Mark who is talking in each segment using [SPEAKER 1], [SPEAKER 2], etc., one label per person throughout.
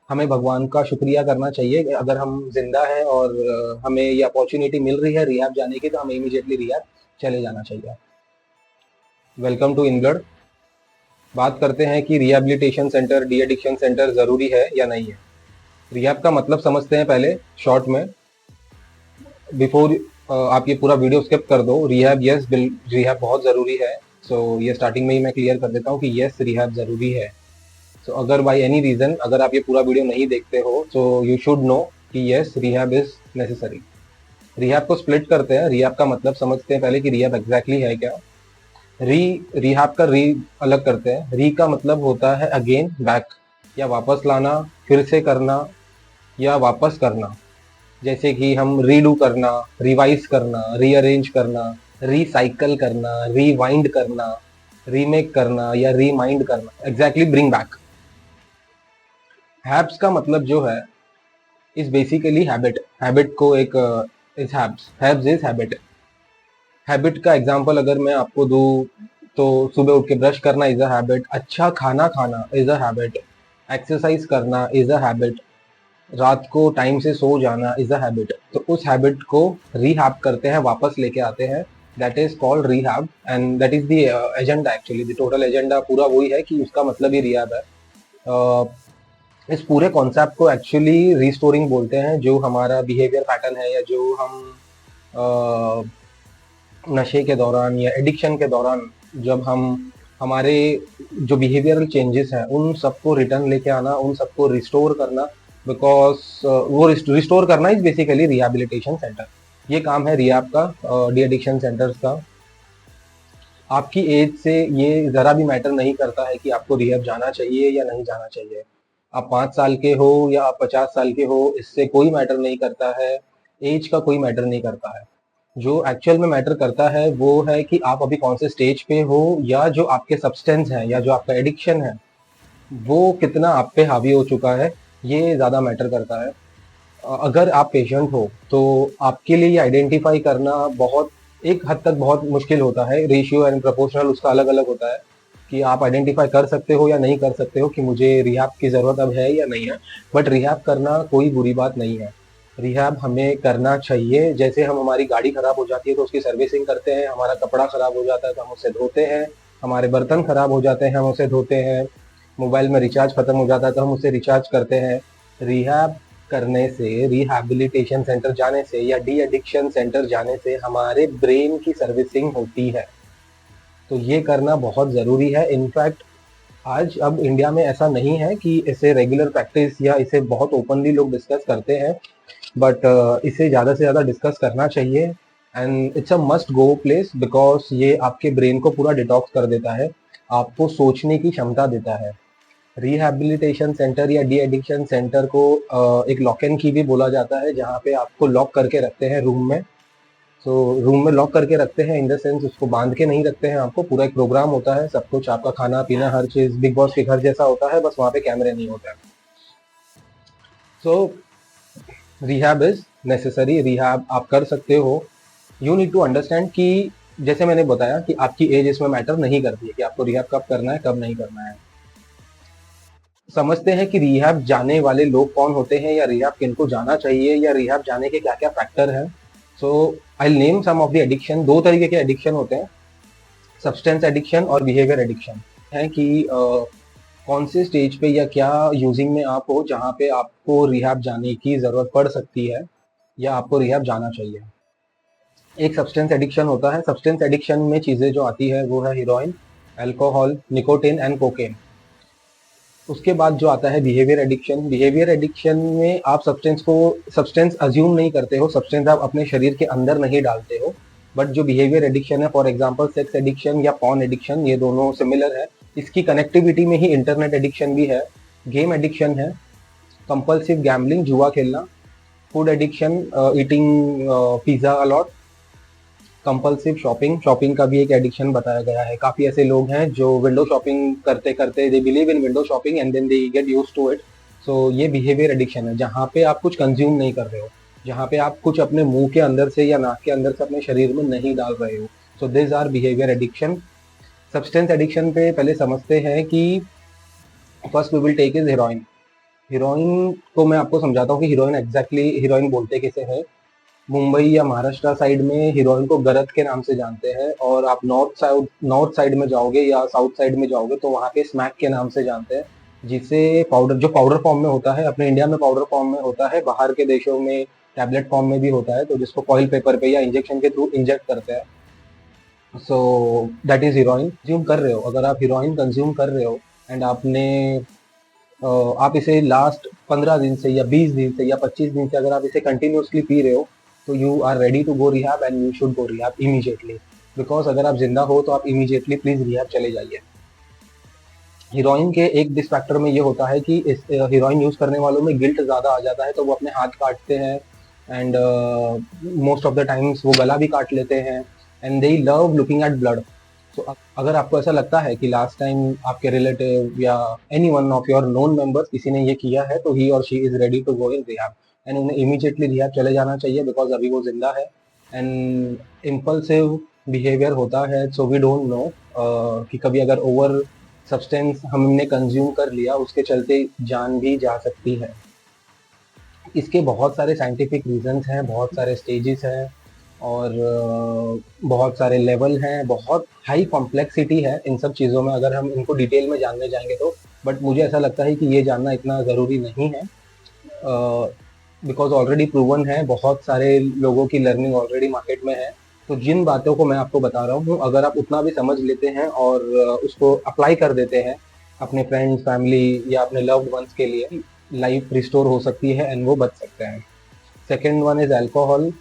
[SPEAKER 1] हमें भगवान का शुक्रिया करना चाहिए। अगर हम जिंदा हैं और हमें ये अपॉर्चुनिटी मिल रही है रिहैब जाने की, तो हमें इमीडिएटली रिहैब चले जाना चाहिए। Welcome to England. बात करते हैं कि rehabilitation centre, de addiction centre जरूरी है या नहीं है। रिहैब का मतलब समझते हैं पहले शॉर्ट में, बिफोर आप ये पूरा वीडियो स्किप कर दो। रिहैब, यस, रिहैब बहुत जरूरी है। सो ये स्टार्टिंग में ही मैं क्लियर कर देता हूँ कि यस, रिहैब जरूरी है। सो अगर बाय एनी रीजन अगर आप ये पूरा वीडियो नहीं देखते हो, तो यू शुड नो कि yes, rehab is necessary. Rehab को स्प्लिट करते हैं। रिहैब का मतलब समझते हैं पहले कि रिहैब एग्जैक्टली है क्या। रिहैब का री अलग करते हैं। री का मतलब होता है अगेन, बैक, या वापस लाना, फिर से करना, या वापस करना। जैसे कि हम रीडू करना, रिवाइज करना, रीअरेंज करना, रिसाइकल करना, रिवाइंड करना, रीमेक करना, या रीमाइंड करना, एग्जैक्टली ब्रिंग बैक। हैब्स का मतलब जो है इज बेसिकली हैबिट। हैबिट को एक is hubs is habit. Habit का एग्जांपल अगर मैं आपको दूं, तो सुबह उठ के ब्रश करना इज अ हैबिट, अच्छा खाना खाना इज अ हैबिट, एक्सरसाइज करना इज अ हैबिट, रात को टाइम से सो जाना इज अ हैबिट। तो उस हैबिट को रीहैब करते हैं, वापस लेके आते हैं। That is called rehab, and that is the agenda. Actually the total agenda पूरा वही है कि उसका मतलब ही रीहैब है। इस पूरे कॉन्सेप्ट को एक्चुअली रिस्टोरिंग बोलते हैं। जो हमारा बिहेवियर पैटर्न है, या जो हम नशे के दौरान या एडिक्शन के दौरान, जब हम हमारे जो बिहेवियरल चेंजेस हैं उन सबको रिटर्न लेके आना, उन सबको रिस्टोर करना। बिकॉज वो रिस्टोर करना इज बेसिकली रिहैबिलिटेशन सेंटर। ये काम है रिहैब का, डी एडिक्शन सेंटर्स का। आपकी एज से ये जरा भी मैटर नहीं करता है कि आपको रिहैब जाना चाहिए या नहीं जाना चाहिए। आप 5 साल के हो या आप 50 साल के हो, इससे कोई मैटर नहीं करता है। एज का कोई मैटर नहीं करता है। जो एक्चुअल में मैटर करता है वो है कि आप अभी कौन से स्टेज पे हो, या जो आपके सब्सटेंस है या जो आपका एडिक्शन है वो कितना आप पे हावी हो चुका है, ये ज़्यादा मैटर करता है। अगर आप पेशेंट हो तो आपके लिए ये आइडेंटिफाई करना बहुत, एक हद तक बहुत मुश्किल होता है। रेशियो एंड प्रोपोर्शनल उसका अलग अलग होता है कि आप आइडेंटिफाई कर सकते हो या नहीं कर सकते हो कि मुझे रिहैब की ज़रूरत अब है या नहीं है। बट रिहैब करना कोई बुरी बात नहीं है। रिहैब हमें करना चाहिए। जैसे हम, हमारी गाड़ी खराब हो जाती है तो उसकी सर्विसिंग करते हैं, हमारा कपड़ा खराब हो जाता है तो हम उसे धोते हैं, हमारे बर्तन खराब हो जाते हैं हम उसे धोते हैं, मोबाइल में रिचार्ज खत्म हो जाता है तो हम उसे रिचार्ज करते हैं। रिहैब करने से, रिहैबिलिटेशन सेंटर जाने से या डी एडिक्शन सेंटर जाने से हमारे ब्रेन की सर्विसिंग होती है। तो ये करना बहुत ज़रूरी है। इनफैक्ट आज अब इंडिया में ऐसा नहीं है कि इसे रेगुलर प्रैक्टिस या इसे बहुत ओपनली लोग डिस्कस करते हैं, बट इसे ज़्यादा से ज़्यादा डिस्कस करना चाहिए। And it's a must go place, because ये आपके ब्रेन को पूरा डिटॉक्स कर देता है, आपको सोचने की क्षमता देता है। रिहैबिलिटेशन सेंटर या डी एडिक्शन सेंटर को एक लॉक एंड की भी बोला जाता है, जहाँ पे आपको लॉक करके रखते हैं रूम में। सो रूम में लॉक करके रखते हैं इन द सेंस उसको बांध के नहीं रखते हैं। आपको पूरा एक प्रोग्राम होता है, सब कुछ आपका खाना पीना हर चीज़ बिग बॉस के घर जैसा होता है, बस वहाँ पे कैमरे नहीं होते हैं। सो रिहैब इज नेसेसरी। रिहैब आप कर सकते हो। यू नीड टू अंडरस्टैंड कि जैसे मैंने बताया कि आपकी एज इसमें मैटर नहीं करती है कि आपको रिहैब कब करना है कब नहीं करना है। समझते हैं कि रिहैब जाने वाले लोग कौन होते हैं, या रिहैब किनको जाना चाहिए, या रिहैब जाने के क्या क्या फैक्टर हैं। So I name some of the addiction. दो तरीके के एडिक्शन होते हैं, सब्सटेंस एडिक्शन और बिहेवियर एडिक्शन। है कि कौन से स्टेज पे या क्या यूजिंग में आप हो जहाँ पे आपको रिहैब जाने की ज़रूरत पड़ सकती है या आपको रिहैब जाना चाहिए। एक सब्सटेंस एडिक्शन होता है। सब्सटेंस एडिक्शन में चीज़ें जो आती है वो है heroine, alcohol, nicotine and cocaine. उसके बाद जो आता है बिहेवियर एडिक्शन। बिहेवियर एडिक्शन में आप सब्सटेंस अज्यूम नहीं करते हो, सब्सटेंस आप अपने शरीर के अंदर नहीं डालते हो। बट जो बिहेवियर एडिक्शन है, फॉर एग्जांपल सेक्स एडिक्शन या पॉर्न एडिक्शन, ये दोनों सिमिलर है। इसकी कनेक्टिविटी में ही इंटरनेट एडिक्शन भी है, गेम एडिक्शन है, कंपल्सिव गैम्बलिंग, जुआ खेलना, food addiction, eating pizza a lot, compulsive shopping. Shopping का भी एक एडिक्शन बताया गया है। काफी ऐसे लोग हैं जो विंडो शॉपिंग करते करते they believe in window shopping and then they get use to it. So ये बिहेवियर एडिक्शन है, जहाँ पे आप कुछ कंज्यूम नहीं कर रहे हो, जहाँ पे आप कुछ अपने मुंह के अंदर से या नाक के अंदर से अपने शरीर में नहीं डाल रहे हो। So this are behaviour addiction. Substance addiction पे पहले समझते हैं कि first we will take is heroin. Heroin को मैं आपको समझाता हूँ कि हीरोइन एग्जैक्टली हीरोइन बोलते किसे है। मुंबई या महाराष्ट्र साइड में हीरोइन को गरज के नाम से जानते हैं, और आप नॉर्थ साइड में जाओगे या साउथ साइड में जाओगे तो वहाँ पे स्मैक के नाम से जानते हैं, जिसे पाउडर जो पाउडर फॉर्म में होता है, अपने इंडिया में पाउडर फॉर्म में होता है, बाहर के देशों में टैबलेट फॉर्म में भी होता है, तो जिसको फॉइल पेपर पे या इंजेक्शन के थ्रू इंजेक्ट करते हैं। So that is heroine consume कर रहे हो। अगर आप हीरोइन कंज्यूम कर रहे हो एंड आप इसे लास्ट 15 दिन से या 20 दिन से या 25 दिन से अगर आप इसे कंटिन्यूसली पी रहे हो, तो you are ready to go rehab and you should go rehab immediately. Because अगर आप जिंदा हो तो आप इमीडिएटली प्लीज रिहैब चले जाइए। हीरोइन के एक डिसफैक्टर में ये होता है कि इस हीरोइन यूज करने वालों में गिल्ट ज्यादा आ जाता है, तो वो अपने हाथ काटते हैं and most of the times वो गला भी काट लेते हैं and they love looking at blood. तो अगर आपको ऐसा लगता है कि लास्ट टाइम आपके रिलेटिव या any one of your known members किसी ने ये किया है, तो ही और she is ready to go in rehab and उन्हें इमीडिएटली रिहैब चले जाना चाहिए, बिकॉज अभी वो जिंदा है। एंड इम्पल्सिव बिहेवियर होता है, सो वी डोंट नो कि कभी अगर ओवर सब्सटेंस हमने कंज्यूम कर लिया उसके चलते जान भी जा सकती है। इसके बहुत सारे साइंटिफिक रीजंस हैं, बहुत सारे स्टेजेस हैं, और बहुत सारे लेवल हैं, बहुत हाई कॉम्प्लेक्सिटी है इन सब चीज़ों में अगर हम इनको डिटेल में जानने जाएंगे तो। बट मुझे ऐसा लगता है कि ये जानना इतना ज़रूरी नहीं है, बिकॉज ऑलरेडी प्रूवन है, बहुत सारे लोगों की लर्निंग ऑलरेडी मार्केट में है। तो जिन बातों को मैं आपको बता रहा हूँ, अगर आप उतना भी समझ लेते हैं और उसको अप्लाई कर देते हैं अपने फ्रेंड्स, फैमिली या अपने लव्ड वंस के लिए, लाइफ रिस्टोर हो सकती है एंड वो बच सकते हैं। Second one is alcohol.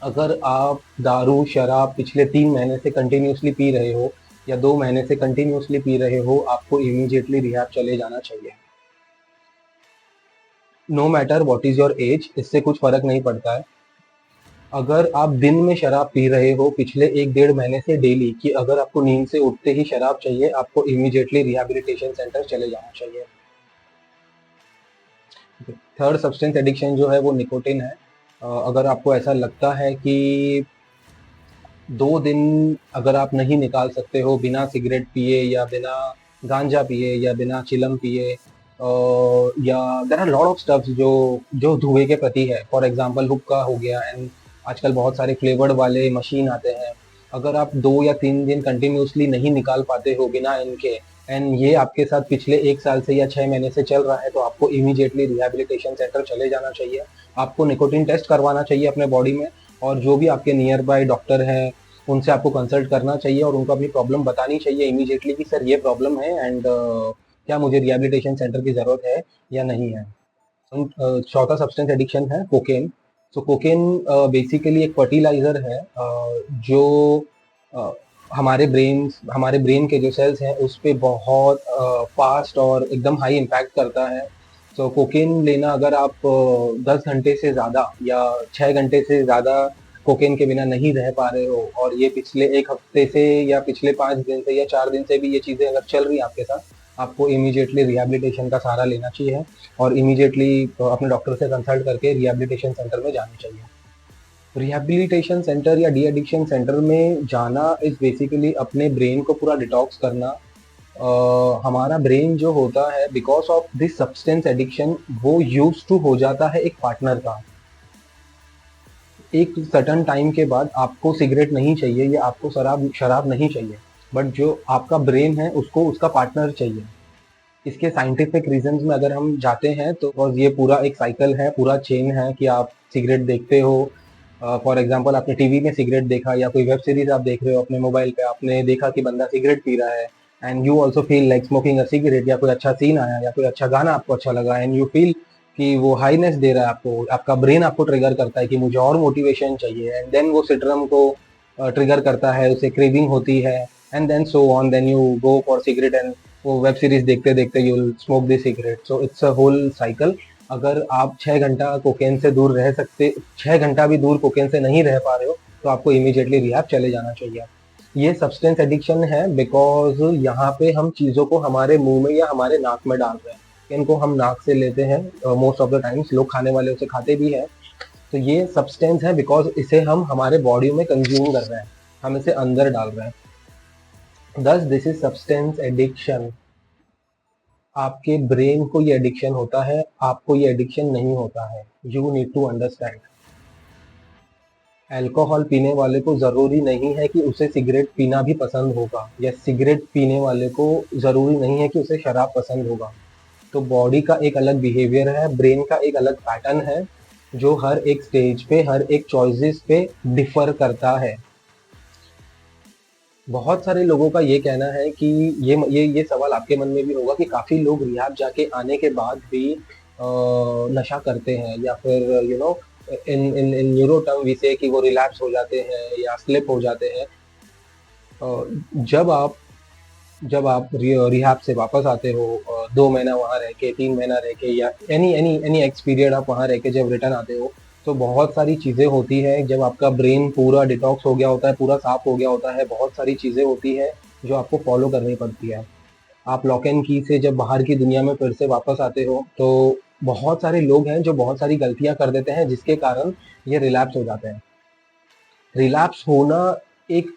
[SPEAKER 1] अगर आप दारू शराब पिछले 3 महीने से कंटिन्यूसली पी रहे हो या 2 महीने से कंटिन्यूसली पी रहे हो, आपको इमीडिएटली रिहैब चले जाना चाहिए। No matter what is your age, इससे कुछ फर्क नहीं पड़ता है। अगर आप दिन में शराब पी रहे हो पिछले 1-1.5 महीने से डेली, कि अगर आपको नींद से उठते ही शराब चाहिए, आपको इमीडिएटली रिहैबिलिटेशन सेंटर चले जाना चाहिए। थर्ड सब्सटेंस एडिक्शन जो है वो निकोटिन है। अगर आपको ऐसा लगता है कि 2 दिन अगर आप नहीं निकाल सकते हो बिना सिगरेट पिए या बिना गांजा पिए या बिना चिलम पिए, या there are lot of stuffs जो जो धुएं के प्रति है, फॉर एग्जांपल हुक्का हो गया, एंड आजकल बहुत सारे फ्लेवर्ड वाले मशीन आते हैं। अगर आप 2 या 3 दिन कंटिन्यूसली नहीं निकाल पाते हो बिना इनके, एंड ये आपके साथ पिछले 1 साल से या 6 महीने से चल रहा है, तो आपको इमीडिएटली रिहैबिलिटेशन सेंटर चले जाना चाहिए। आपको निकोटिन टेस्ट करवाना चाहिए अपने बॉडी में, और जो भी आपके नियर बाय डॉक्टर हैं उनसे आपको कंसल्ट करना चाहिए और उनको अपनी प्रॉब्लम बतानी चाहिए इमीडिएटली कि सर ये प्रॉब्लम है एंड क्या मुझे रिहैबिलिटेशन सेंटर की ज़रूरत है या नहीं है। चौथा सब्सटेंस एडिक्शन है कोकेन। सो कोकेन बेसिकली एक फर्टिलाइजर है, जो अ, हमारे ब्रेन के जो सेल्स हैं उस पे बहुत फास्ट और एकदम हाई इम्पैक्ट करता है। सो कोकेन लेना, अगर आप 10 घंटे से ज़्यादा या 6 घंटे से ज़्यादा कोकेन के बिना नहीं रह पा रहे हो, और ये पिछले 1 हफ्ते से या पिछले 5 दिन से या 4 दिन से भी ये चीज़ें अगर चल रही हैं आपके साथ, आपको इमीडिएटली रिहैबिलिटेशन का सहारा लेना चाहिए और इमीडिएटली अपने डॉक्टर से कंसल्ट करके रिहैबिलिटेशन सेंटर में जाना चाहिए। रिहैबिलिटेशन सेंटर या डी एडिक्शन सेंटर में जाना इज बेसिकली अपने ब्रेन को पूरा डिटॉक्स करना। हमारा ब्रेन जो होता है, because of this substance addiction, वो यूज टू हो जाता है एक पार्टनर का। एक सर्टन टाइम के बाद आपको सिगरेट नहीं चाहिए या आपको शराब शराब नहीं चाहिए, बट जो आपका ब्रेन है उसको उसका पार्टनर चाहिए। इसके साइंटिफिक रीजंस में अगर हम जाते हैं तो बस ये पूरा एक साइकिल है, पूरा चेन है कि आप सिगरेट देखते हो, फॉर एग्जांपल आपने टीवी में सिगरेट देखा या कोई वेब सीरीज आप देख रहे हो अपने मोबाइल पे, आपने देखा कि बंदा सिगरेट पी रहा है and you also feel like smoking a cigarette, या कोई अच्छा सीन आया या कोई अच्छा गाना आपको अच्छा लगा एंड यू फील कि वो हाईनेस दे रहा है आपको, आपका ब्रेन आपको ट्रिगर करता है कि मुझे और मोटिवेशन चाहिए, एंड देन वो सिट्रम को ट्रिगर करता है, उसे क्रेविंग होती है, and then so on, then you go for cigarette and वो वेब सीरीज देखते देखते you will smoke the cigarette. So it's a whole cycle. अगर आप 6 घंटा कोकेन से दूर रह सकते, 6 घंटा भी दूर कोकेन से नहीं रह पा रहे हो, तो आपको इमीडिएटली रिहैब चले जाना चाहिए। ये सब्सटेंस एडिक्शन है बिकॉज यहाँ पे हम चीज़ों को हमारे मुंह में या हमारे नाक में डाल रहे हैं, इनको हम नाक से लेते हैं, मोस्ट ऑफ द टाइम्स लोग खाने वाले उसे खाते भी हैं। तो ये सब्सटेंस है बिकॉज इसे हम हमारे बॉडी में कंज्यूम कर रहे हैं, हम इसे अंदर डाल रहे हैं, दस दिस इज सब्सटेंस एडिक्शन। आपके ब्रेन को ये एडिक्शन होता है, आपको ये एडिक्शन नहीं होता है। You need to understand. Alcohol पीने वाले को जरूरी नहीं है कि उसे सिगरेट पीना भी पसंद होगा, या सिगरेट पीने वाले को जरूरी नहीं है कि उसे शराब पसंद होगा। तो बॉडी का एक अलग बिहेवियर है, ब्रेन का एक अलग पैटर्न है, जो हर एक स्टेज पे, हर एक चॉइसेस पे डिफर करता है। बहुत सारे लोगों का ये कहना है कि ये सवाल आपके मन में भी होगा कि काफी लोग रिहैब जाके आने के बाद भी नशा करते हैं, या फिर इन इन इन न्यूरो टर्म वी से कि वो रिलैप्स हो जाते हैं या स्लिप हो जाते हैं। जब आप रिहैब से वापस आते हो, 2 महीना वहां रह के, 3 महीना रह के, या any any any x period आप वहां रह के जब रिटर्न आते हो, तो बहुत सारी चीजें होती है। जब आपका ब्रेन पूरा डिटॉक्स हो गया होता है, पूरा साफ हो गया होता है, बहुत सारी चीजें होती है जो आपको फॉलो करनी पड़ती है। आप लॉक एंड की से जब बाहर की दुनिया में फिर से वापस आते हो, तो बहुत सारे लोग हैं जो बहुत सारी गलतियां कर देते हैं, जिसके कारण ये रिलैप्स हो जाते हैं। रिलैप्स होना एक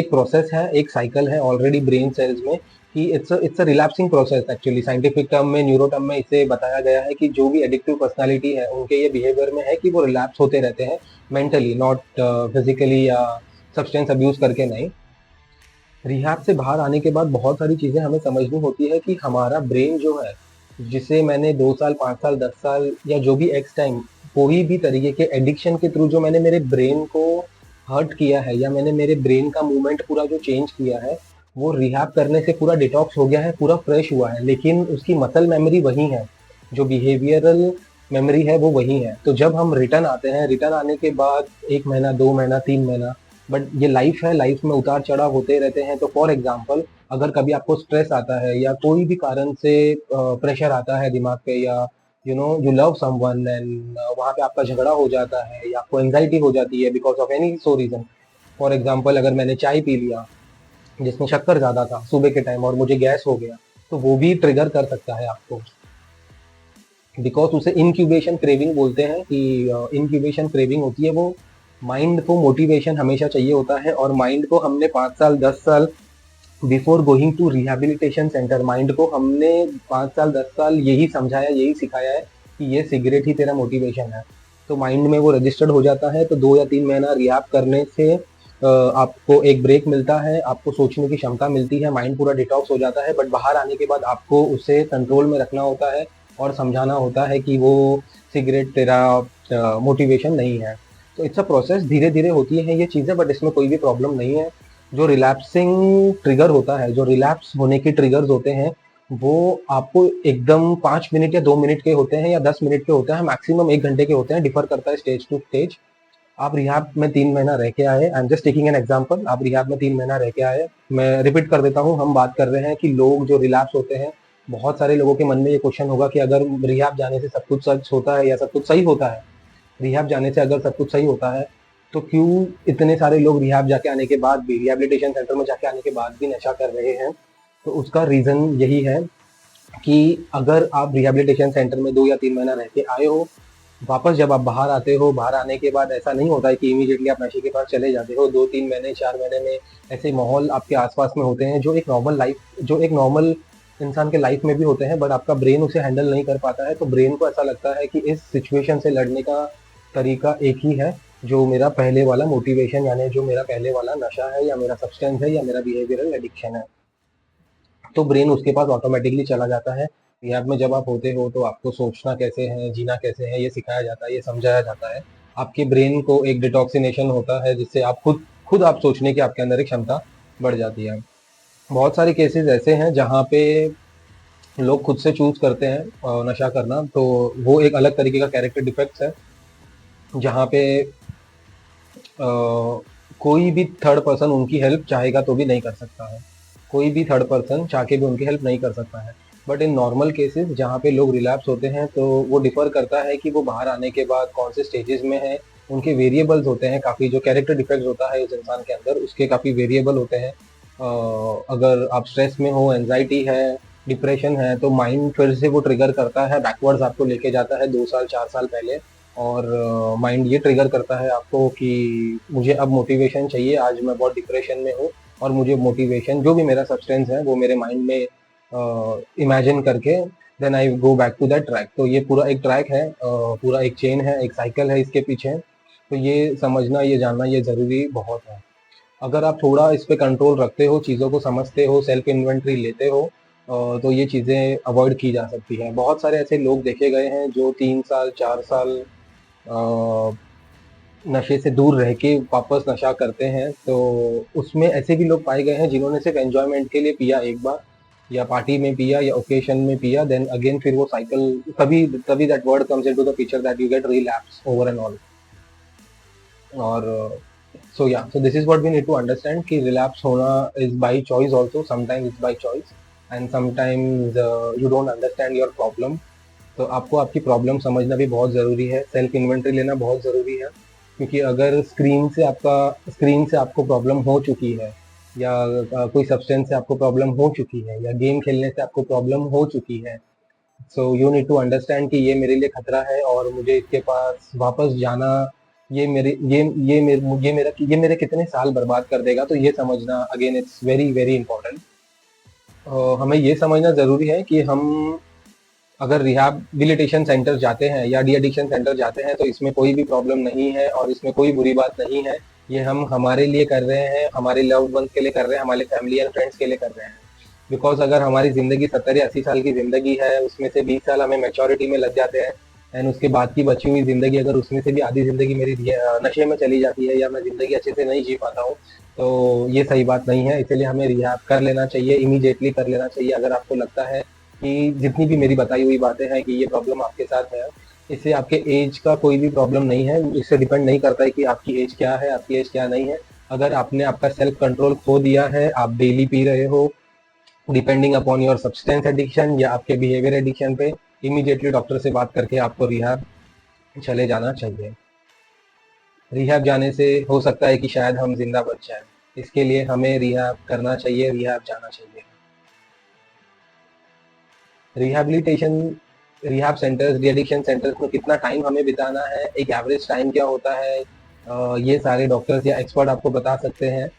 [SPEAKER 1] प्रोसेस है, एक साइकिल है ऑलरेडी ब्रेन सेल्स में, कि it's a relapsing process. Actually scientific term में, न्यूरो टर्म में इसे बताया गया है कि जो भी एडिक्टिव पर्सनालिटी है, उनके ये बिहेवियर में है कि वो रिलैप्स होते रहते हैं, मेंटली, नॉट फिजिकली या सब्सटेंस अब्यूज करके नहीं। रिहैब से बाहर आने के बाद बहुत सारी चीजें हमें समझनी होती है कि हमारा ब्रेन जो है, जिसे मैंने 2 साल, 5 साल, 10 साल या जो भी एक्स टाइम कोई भी तरीके के एडिक्शन के थ्रू जो मैंने मेरे ब्रेन को हर्ट किया है, या मैंने मेरे ब्रेन का मूवमेंट पूरा जो चेंज किया है, वो रिहैब करने से पूरा डिटॉक्स हो गया है, पूरा फ्रेश हुआ है, लेकिन उसकी मसल मेमोरी वही है, जो बिहेवियरल मेमोरी है वो वही है। तो जब हम रिटर्न आते हैं, रिटर्न आने के बाद 1 महीना, 2 महीना, 3 महीना, बट ये लाइफ है, लाइफ में उतार चढ़ाव होते रहते हैं। तो फॉर एग्जाम्पल, अगर कभी आपको स्ट्रेस आता है या कोई भी कारण से प्रेशर आता है दिमाग पे, या यू लव समवन एंड वहाँ पे आपका झगड़ा हो जाता है, या आपको एंजाइटी हो जाती है because of any so reason. For example, अगर मैंने चाय पी लिया जिसमें शक्कर ज्यादा था सुबह के टाइम और मुझे गैस हो गया, तो वो भी ट्रिगर कर सकता है आपको, बिकॉज उसे इनक्यूबेशन क्रेविंग बोलते हैं। कि इनक्यूबेशन क्रेविंग होती है, वो माइंड को मोटिवेशन हमेशा चाहिए होता है, और माइंड को हमने 5 साल, 10 साल before going to rehabilitation centre, mind को हमने 5 साल, 10 साल यही समझाया, यही सिखाया है कि ये सिगरेट ही तेरा मोटिवेशन है। तो माइंड में वो रजिस्टर्ड हो जाता है। तो 2 या 3 महीना रिहैब करने से आपको एक ब्रेक मिलता है, आपको सोचने की क्षमता मिलती है, माइंड पूरा डिटॉक्स हो जाता है। बट बाहर आने के बाद आपको उसे कंट्रोल में रखना होता है और समझाना होता है कि वो सिगरेट तेरा मोटिवेशन नहीं है। तो इट्स अ प्रोसेस, धीरे धीरे होती है ये चीज़ें, बट इसमें कोई भी प्रॉब्लम नहीं है। जो रिलैप्सिंग ट्रिगर होता है, जो रिलैप्स होने के ट्रिगर्स होते हैं, वो आपको एकदम 5 मिनट या 2 मिनट के होते हैं, या 10 मिनट के होते हैं, मैक्सिमम 1 घंटे के होते हैं, डिफर करता है स्टेज टू स्टेज। आप रिहैब में 3 महीना रह के आए, I am just taking an example, आप रिहैब में 3 महीना रह के आए। मैं रिपीट कर देता हूँ, हम बात कर रहे हैं कि लोग जो रिलैप्स होते हैं, बहुत सारे लोगों के मन में ये क्वेश्चन होगा कि अगर रिहैब जाने से सब कुछ सच होता है या सब कुछ सही होता है, रिहैब जाने से अगर सब कुछ सही होता है, तो क्यों इतने सारे लोग रिहैब जाके आने के बाद भी, रिहैबिलिटेशन सेंटर में जाके आने के बाद भी नशा कर रहे हैं? तो उसका रीजन यही है कि अगर आप रिहैबिलिटेशन सेंटर में 2 या 3 महीना रह के आए हो, वापस जब आप बाहर आते हो, बाहर आने के बाद ऐसा नहीं होता है कि इमीडिएटली आप नशे के पास चले जाते हो। 2, 3 महीने, 4 महीने में ऐसे माहौल आपके आसपास में होते हैं, जो एक नॉर्मल इंसान के लाइफ में भी होते हैं, बट आपका ब्रेन उसे हैंडल नहीं कर पाता है। तो ब्रेन को ऐसा लगता है कि इस सिचुएशन से लड़ने का तरीका एक ही है, जो मेरा पहले वाला मोटिवेशन, यानी जो मेरा पहले वाला नशा है, या मेरा सब्सटेंस है, या मेरा बिहेवियरल एडिक्शन है। तो ब्रेन उसके पास ऑटोमेटिकली चला जाता है। रिहैब में जब आप होते हो, तो आपको सोचना कैसे है, जीना कैसे है, ये सिखाया जाता है, ये समझाया जाता है। आपके ब्रेन को एक डिटॉक्सिनेशन होता है, जिससे आप खुद खुद आप सोचने की आपके अंदर एक क्षमता बढ़ जाती है। बहुत सारे केसेस ऐसे हैं जहाँ पे लोग खुद से चूज करते हैं नशा करना, तो वो एक अलग तरीके का कैरेक्टर डिफेक्ट्स है, जहाँ पे कोई भी थर्ड पर्सन उनकी हेल्प चाहेगा तो भी नहीं कर सकता है। कोई भी थर्ड पर्सन चाह के भी उनकी हेल्प नहीं कर सकता है। बट इन नॉर्मल केसेस जहाँ पे लोग रिलैप्स होते हैं, तो वो डिफर करता है कि वो बाहर आने के बाद कौन से स्टेजेस में है। उनके वेरिएबल्स होते हैं काफ़ी, जो कैरेक्टर डिफेक्ट होता है उस इंसान के अंदर, उसके काफ़ी वेरिएबल होते हैं। अगर आप स्ट्रेस में हो, एंजाइटी है, डिप्रेशन है, तो माइंड फिर से वो ट्रिगर करता है, बैकवर्ड्स आपको लेके जाता है 2 साल, 4 साल पहले। और माइंड ये ट्रिगर करता है आपको कि मुझे अब मोटिवेशन चाहिए, आज मैं बहुत डिप्रेशन में हूँ, और मुझे मोटिवेशन, जो भी मेरा सब्सटेंस है, वो मेरे माइंड में इमेजिन करके then I go back to that track. तो ये पूरा एक ट्रैक है, पूरा एक चेन है, एक साइकिल है इसके पीछे। तो ये समझना, ये जानना, ये ज़रूरी बहुत है। अगर आप थोड़ा इस पे कंट्रोल रखते हो, चीज़ों को समझते हो, सेल्फ इन्वेंट्री लेते हो, तो ये चीज़ें अवॉइड की जा सकती हैं। बहुत सारे ऐसे लोग देखे गए हैं जो 3 साल 4 साल नशे से दूर रह के वापस नशा करते हैं। तो उसमें ऐसे भी लोग पाए गए हैं जिन्होंने सिर्फ एंजॉयमेंट के लिए पिया एक बार, या पार्टी में पिया, या ओकेशन में पिया, देन अगेन फिर वो साइकिल, तभी तभी that word comes into the picture that you get relapse over and all. और so yeah, so this is what we need to understand कि रिलैप्स होना is by choice also, sometimes it's by choice and sometimes you don't understand your problem. तो आपको आपकी problem समझना भी बहुत ज़रूरी है, सेल्फ इन्वेंट्री लेना बहुत ज़रूरी है। क्योंकि अगर स्क्रीन से आपको प्रॉब्लम हो चुकी है, या कोई सब्सटेंस से आपको प्रॉब्लम हो चुकी है, या गेम खेलने से आपको प्रॉब्लम हो चुकी है, so you need to understand कि ये मेरे लिए खतरा है और मुझे इसके पास वापस जाना, ये मेरे कितने साल बर्बाद कर देगा। तो ये समझना again it's very very important. हमें ये समझना ज़रूरी है कि हम अगर रिहैबिलिटेशन सेंटर जाते हैं या डी एडिक्शन सेंटर जाते हैं तो इसमें कोई भी प्रॉब्लम नहीं है और इसमें कोई बुरी बात नहीं है। ये हम हमारे लिए कर रहे हैं, हमारे लव्ड वंस के लिए कर रहे हैं, हमारे फैमिली एंड फ्रेंड्स के लिए कर रहे हैं। बिकॉज अगर हमारी ज़िंदगी 70 या 80 साल की ज़िंदगी है, उसमें से 20 साल हमें मैच्योरिटी में लग जाते हैं, एंड उसके बाद की बची हुई ज़िंदगी अगर उसमें से भी आधी ज़िंदगी मेरी नशे में चली जाती है, या मैं ज़िंदगी अच्छे से नहीं जी पाता हूँ, तो ये सही बात नहीं है। इसलिए हमें रिहैब कर लेना चाहिए, इमीडिएटली कर लेना चाहिए। अगर आपको लगता है कि जितनी भी मेरी बताई हुई बातें हैं कि ये प्रॉब्लम आपके साथ है, इससे आपके एज का कोई भी प्रॉब्लम नहीं है। इससे डिपेंड नहीं करता है कि आपकी एज क्या है, आपकी एज क्या नहीं है। अगर आपने आपका सेल्फ कंट्रोल खो दिया है, आप डेली पी रहे हो, depending upon your substance addiction या आपके बिहेवियर एडिक्शन पे, इमीडिएटली डॉक्टर से बात करके आपको रिहैब चले जाना चाहिए। रिहैब जाने से हो सकता है कि शायद हम जिंदा बच जाएं। इसके लिए हमें रिहैब करना चाहिए, रिहैब जाना चाहिए। Rehabilitation, rehab centres, D addiction centres में कितना टाइम हमें बिताना है, एक एवरेज टाइम क्या होता है, ये सारे डॉक्टर्स या एक्सपर्ट आपको बता सकते हैं।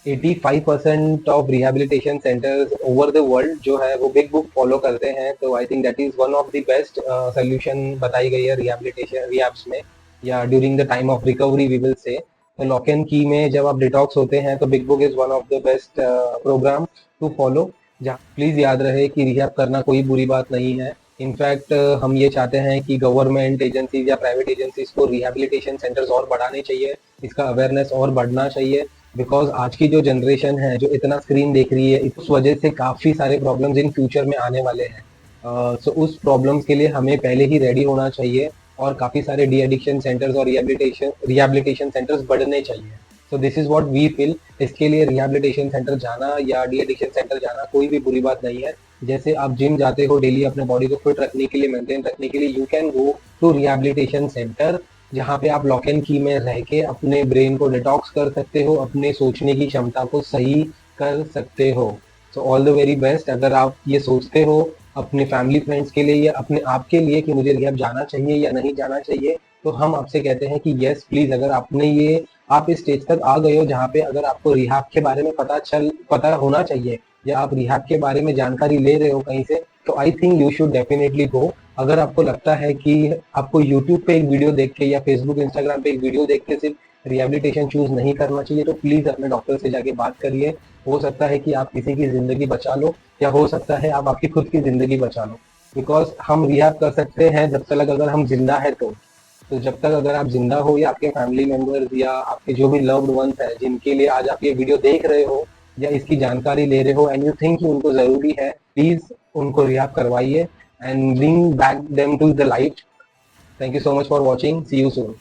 [SPEAKER 1] 85% of rehabilitation centres over the world जो है वो बिग बुक फॉलो करते हैं। तो I think that is one of the best solution बताई गई है रिहैबिलिटेशन रिहैब्स में, या during the time of recovery we will say. तो लॉक एंड की में जब आप डिटॉक्स होते हैं तो big book is one of the best program to follow. जहाँ प्लीज याद रहे कि रिहैब करना कोई बुरी बात नहीं है। इनफैक्ट हम ये चाहते हैं कि गवर्नमेंट एजेंसीज या प्राइवेट एजेंसीज को रिहैबिलिटेशन सेंटर्स और बढ़ाने चाहिए, इसका अवेयरनेस और बढ़ना चाहिए। बिकॉज आज की जो जनरेशन है जो इतना स्क्रीन देख रही है, इस वजह से काफ़ी सारे प्रॉब्लम्स इन फ्यूचर में आने वाले हैं। सो उस प्रॉब्लम्स के लिए हमें पहले ही रेडी होना चाहिए और काफ़ी सारे डी एडिक्शन सेंटर्स और रिहैबिलिटेशन सेंटर्स बढ़ने चाहिए। So this is what we feel. इसके लिए रिहैबिलिटेशन सेंटर जाना या डी एडिक्शन सेंटर जाना कोई भी बुरी बात नहीं है। जैसे आप जिम जाते हो डेली अपने बॉडी को फिट रखने के लिए, मेंटेन रखने के लिए, you can go to rehabilitation centre, जहाँ पे आप लॉक एंड की में रह के अपने ब्रेन को डिटॉक्स कर सकते हो, अपने सोचने की क्षमता को सही कर सकते हो। So all the very best. अगर आप ये सोचते हो अपने फैमिली फ्रेंड्स के लिए या अपने आप के लिए कि मुझे रिहैब जाना चाहिए या नहीं जाना चाहिए, तो हम आपसे कहते हैं कि यस प्लीज। अगर आपने ये, आप इस स्टेज तक आ गए हो जहाँ पे अगर आपको रिहैब के बारे में पता होना चाहिए, या आप रिहैब के बारे में जानकारी ले रहे हो कहीं से, तो I think you should definitely go. अगर आपको लगता है कि आपको यूट्यूब पे एक वीडियो देख के या फेसबुक इंस्टाग्राम पे एक वीडियो देख के सिर्फ रिहैबिलिटेशन चूज नहीं करना चाहिए, तो प्लीज अपने डॉक्टर से जाके बात करिए। हो सकता है कि आप किसी की जिंदगी बचा लो, या हो सकता है आप आपकी खुद की जिंदगी बचा लो। बिकॉज हम रिहैब कर सकते हैं जब तक अगर हम जिंदा है तो जब तक अगर आप जिंदा हो, या आपके फैमिली मेंबर्स या आपके जो भी लव्ड वंस है जिनके लिए आज आप ये वीडियो देख रहे हो या इसकी जानकारी ले रहे हो, एंड यू थिंक कि उनको जरूरी है, प्लीज उनको रिहैब करवाइए and bring back them to the light. Thank you so much for watching. See you soon.